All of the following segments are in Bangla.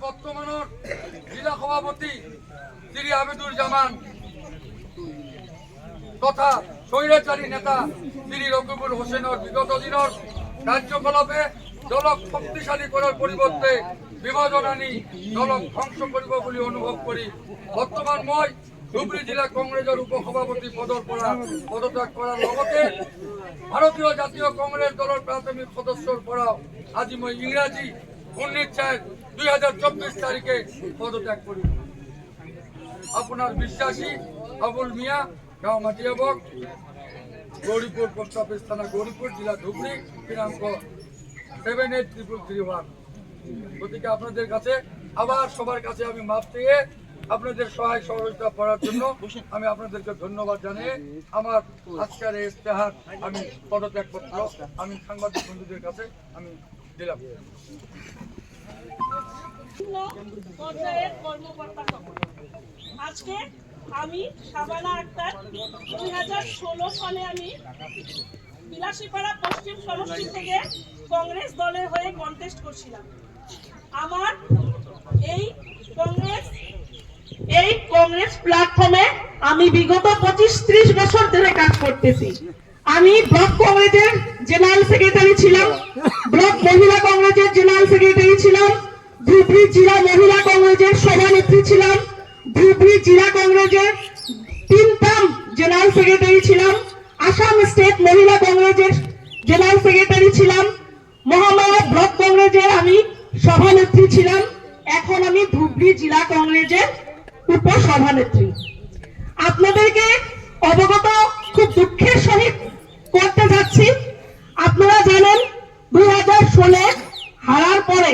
বর্তমান জেলা সভাপতি শ্রী আবিদুর জামান তথা স্বৈরাচারী নেতা শ্রী রকিবুল হোসেনের বিগত দিনের কার্যকলাপে দলক শক্তিশালী করার পরিবর্তে বিভাজন আনি দলক ধ্বংস করিব বলে অনুভব করি বর্তমান মই ধুবড়ী জেলা কংগ্রেসের উপসভাপতি পদৰ পৰা পদত্যাগ করার লগতে ভারতীয় জাতীয় কংগ্রেস দলের প্রাথমিক সদস্যর পৰা আজি মই ইংরাজি 19/4/2024 তারিখে পদত্যাগ করি। আপনার বিশ্বাসী আবুল মিয়া, গাঁও মাটিয়াবক, গৌরীপুর পোস্ট অফিস থানা গৌরীপুর, জেলা ধুবড়ী, দিনাঙ্ক 783331। গতিকে আপনাদের কাছে আবার সবার কাছে আমি মাপ চেয়ে আপনাদের সহায় সহযোগিতা করার জন্য আমি আপনাদেরকে ধন্যবাদ জানিয়ে আমার আজকের এই ইস্তেহার আমি পদত্যাগপত্র আমি সাংবাদিক বন্ধুদের কাছে আমি দিলাম। আজকে আমি শাবানা আক্তার 2016 সালে আমি বিলাসীপাড়া পশ্চিম সমষ্টি থেকে কংগ্রেস দলের হয়ে কন্টেস্ট করছিলাম। আমার এই কংগ্রেস প্ল্যাটফর্মে আমি বিগত 25-30 বছর ধরে কাজ করতেছি। আমি ব্লক কংগ্রেসের জেনারেল সেক্রেটারি ছিলাম, ব্লক মহিলা কংগ্রেসের জেনারেল সেক্রেটারি ছিলাম, ধুবড়ী জেলা মহিলা কংগ্রেসের সভানেত্রী ছিলাম, ধুবড়ী জেলা কংগ্রেসের 3 টার্ম জেনারেল সেক্রেটারি ছিলাম, আসাম স্টেট মহিলা কংগ্রেসের জেনারেল সেক্রেটারি ছিলাম, মহামায়া ব্লক কংগ্রেসের আমি সভানেত্রী ছিলাম। এখন আমি ধুবড়ী জেলা কংগ্রেসের উপসভানেত্রী। আপনাদেরকে অবগত খুব দুঃখের সহিত করতে যাচ্ছি। আপনারা জানেন 2016 হারার পরে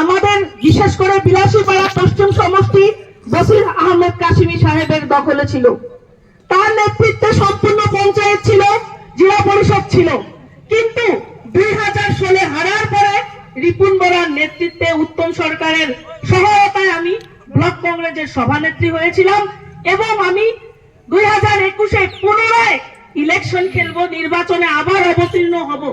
আমাদের বিশেষ করে বিলাসীপাড়া পশ্চিম সমষ্টি বসির আহমেদ কাশিমি সাহেবের দখলে ছিল। তার নেতৃত্বে সম্পূর্ণ পঞ্চায়েত ছিল, জেলা পরিষদ ছিল। কিন্তু 2016 হারার পরে রিপুন বরার নেতৃত্বে উত্তম সরকারের সহায়তায় আমি ব্লক কংগ্রেসের সভানেত্রী হয়েছিলাম এবং আমি 2021-এ পুনরায় ইলেকশন খেলবো, নির্বাচনে আবার অবতীর্ণ হব।